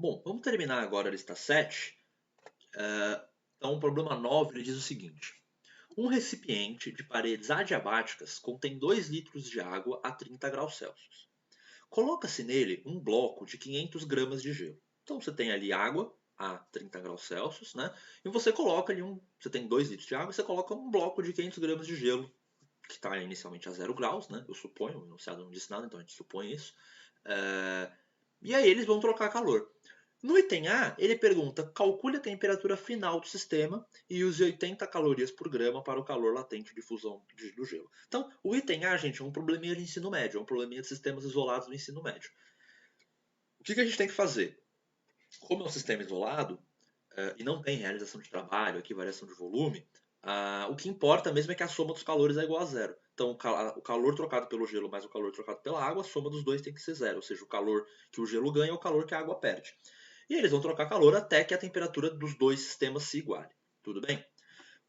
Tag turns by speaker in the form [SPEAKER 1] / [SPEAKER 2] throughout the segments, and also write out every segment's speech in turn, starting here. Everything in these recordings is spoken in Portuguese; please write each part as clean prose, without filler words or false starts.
[SPEAKER 1] Bom, vamos terminar agora a lista 7. Então, o problema 9 ele diz o seguinte. Um recipiente de paredes adiabáticas contém 2 litros de água a 30 graus Celsius. Coloca-se nele um bloco de 500 gramas de gelo. Então você tem ali água a 30 graus Celsius, né? E você coloca ali você tem 2 litros de água e você coloca um bloco de 500 gramas de gelo, que está inicialmente a 0 graus, né? Eu suponho, o enunciado não disse nada, então a gente supõe isso. E aí eles vão trocar calor. No item A, ele pergunta: calcule a temperatura final do sistema e use 80 calorias por grama para o calor latente de fusão do gelo. Então, o item A, gente, é um probleminha de ensino médio, é um probleminha de sistemas isolados do ensino médio. O que a gente tem que fazer? Como é um sistema isolado e não tem realização de trabalho, aqui variação de volume, o que importa mesmo é que a soma dos calores é igual a zero. Então, o calor trocado pelo gelo mais o calor trocado pela água, a soma dos dois tem que ser zero. Ou seja, o calor que o gelo ganha é o calor que a água perde. E eles vão trocar calor até que a temperatura dos dois sistemas se iguale. Tudo bem?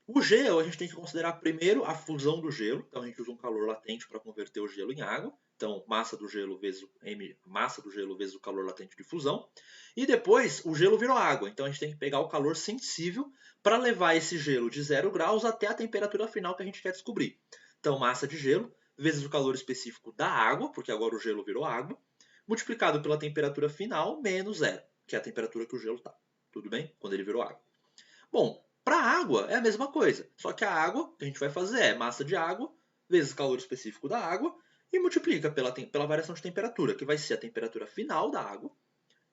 [SPEAKER 1] O gelo, a gente tem que considerar primeiro a fusão do gelo. Então, a gente usa um calor latente para converter o gelo em água. Então, massa do gelo vezes massa do gelo vezes o calor latente de fusão. E depois, o gelo virou água. Então, a gente tem que pegar o calor sensível para levar esse gelo de 0 graus até a temperatura final que a gente quer descobrir. Então, massa de gelo vezes o calor específico da água, porque agora o gelo virou água, multiplicado pela temperatura final menos zero, que é a temperatura que o gelo está. Tudo bem? Quando ele virou água. Bom, para a água é a mesma coisa, só que a água que a gente vai fazer é massa de água vezes calor específico da água e multiplica pela variação de temperatura, que vai ser a temperatura final da água,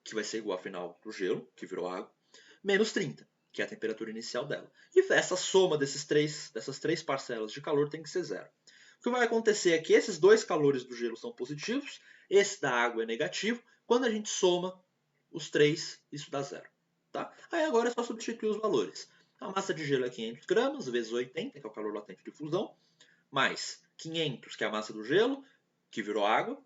[SPEAKER 1] que vai ser igual à final do gelo, que virou água, menos 30, que é a temperatura inicial dela. E essa soma dessas três parcelas de calor tem que ser zero. O que vai acontecer é que esses dois calores do gelo são positivos, esse da água é negativo. Quando a gente soma os três, isso dá zero. Tá? Aí agora é só substituir os valores. A massa de gelo é 500 gramas vezes 80, que é o calor latente de fusão, mais 500, que é a massa do gelo, que virou água,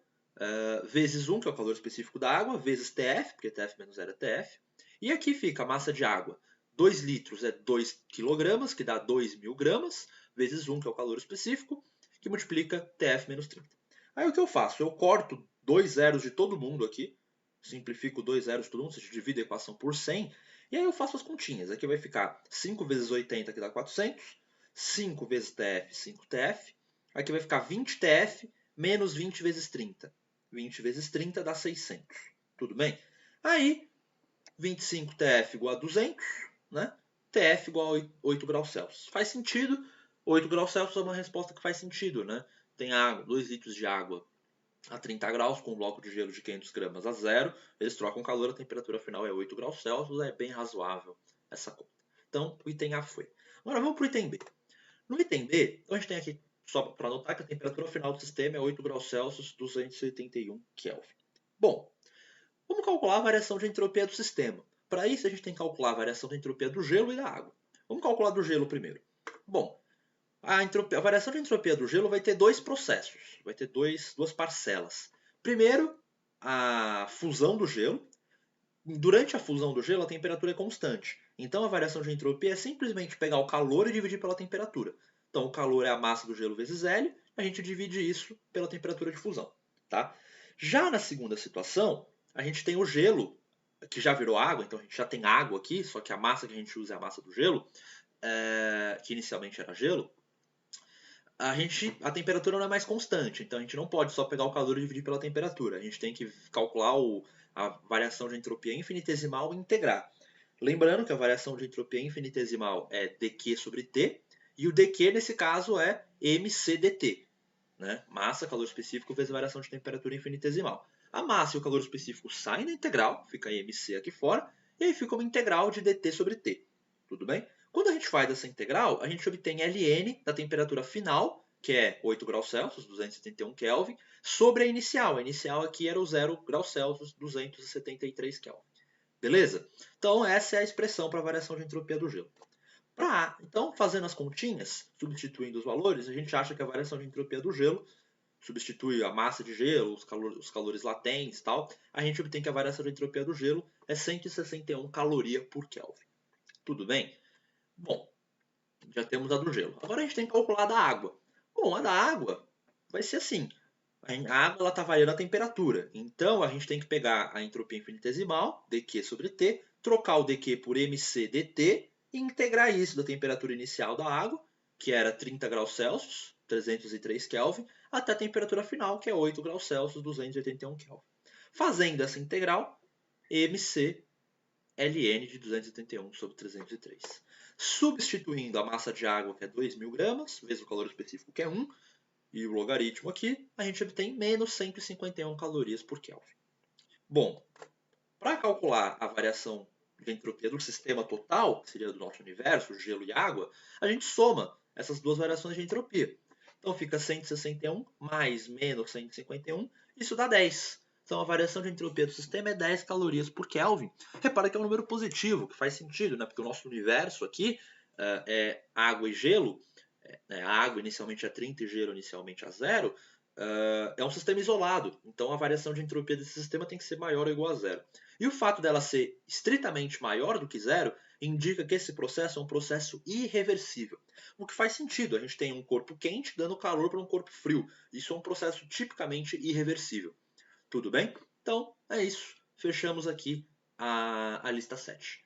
[SPEAKER 1] vezes 1, que é o calor específico da água, vezes TF, porque TF menos 0 é TF. E aqui fica a massa de água. 2 litros é 2 kg, que dá 2.000 gramas, vezes 1, que é o calor específico, que multiplica TF menos 30. Aí o que eu faço? Eu corto 2 zeros de todo mundo aqui, simplifico 2 zeros de todo mundo, ou seja, divido a equação por 100, e aí eu faço as continhas. Aqui vai ficar 5 vezes 80, que dá 400, 5 vezes TF, 5TF. Aqui vai ficar 20TF menos 20 vezes 30. 20 vezes 30 dá 600. Tudo bem? Aí, 25TF igual a 200, né? TF igual a 8 graus Celsius. Faz sentido. 8 graus Celsius é uma resposta que faz sentido, né? Tem água, 2 litros de água a 30 graus, com um bloco de gelo de 500 gramas a zero. Eles trocam calor, a temperatura final é 8 graus Celsius. É bem razoável essa conta. Então, o item A foi. Agora vamos para o item B. No item B, a gente tem aqui, só para anotar, que a temperatura final do sistema é 8 graus Celsius, 281 Kelvin. Bom, vamos calcular a variação de entropia do sistema. Para isso, a gente tem que calcular a variação de entropia do gelo e da água. Vamos calcular do gelo primeiro. Bom, a variação de entropia do gelo vai ter dois processos, vai ter duas parcelas. Primeiro, a fusão do gelo. Durante a fusão do gelo, a temperatura é constante. Então, a variação de entropia é simplesmente pegar o calor e dividir pela temperatura. Então, o calor é a massa do gelo vezes L, a gente divide isso pela temperatura de fusão. Tá? Já na segunda situação, a gente tem o gelo, que já virou água, então a gente já tem água aqui, só que a massa que a gente usa é a massa do gelo, que inicialmente era gelo. A temperatura não é mais constante, então a gente não pode só pegar o calor e dividir pela temperatura. A gente tem que calcular a variação de entropia infinitesimal e integrar. Lembrando que a variação de entropia infinitesimal é dQ sobre T, e o dQ nesse caso é mc/dt, né? Massa, calor específico vezes variação de temperatura infinitesimal. A massa e o calor específico saem da integral, fica mc aqui fora, e aí fica uma integral de dt sobre t. Tudo bem? Quando a gente faz essa integral, a gente obtém Ln da temperatura final, que é 8 graus Celsius, 271 Kelvin, sobre a inicial. A inicial aqui era o 0 graus Celsius, 273 Kelvin. Beleza? Então essa é a expressão para a variação de entropia do gelo. Então, fazendo as continhas, substituindo os valores, a gente acha que a variação de entropia do gelo substitui a massa de gelo, os calores latentes e tal, a gente obtém que a variação de entropia do gelo é 161 caloria por Kelvin. Tudo bem? Bom, já temos a do gelo. Agora a gente tem que calcular a da água. Bom, a da água vai ser assim. A água está variando a temperatura. Então, a gente tem que pegar a entropia infinitesimal, dQ sobre T, trocar o dQ por mc dt e integrar isso da temperatura inicial da água, que era 30 graus Celsius, 303 Kelvin, até a temperatura final, que é 8 graus Celsius, 281 Kelvin. Fazendo essa integral, mc ln de 281 sobre 303. Substituindo a massa de água, que é 2.000 gramas, vezes o calor específico, que é 1, e o logaritmo aqui, a gente obtém menos 151 calorias por Kelvin. Bom, para calcular a variação de entropia do sistema total, que seria do nosso universo, gelo e água, a gente soma essas duas variações de entropia. Então fica 161 mais menos 151, isso dá 10. Então a variação de entropia do sistema é 10 calorias por Kelvin. Repara que é um número positivo, que faz sentido, né? Porque o nosso universo aqui é água e gelo, a água inicialmente a 30 e gelo inicialmente a 0, é um sistema isolado. Então a variação de entropia desse sistema tem que ser maior ou igual a 0. E o fato dela ser estritamente maior do que 0 indica que esse processo é um processo irreversível. O que faz sentido, a gente tem um corpo quente dando calor para um corpo frio. Isso é um processo tipicamente irreversível. Tudo bem? Então é isso. Fechamos aqui a lista 7.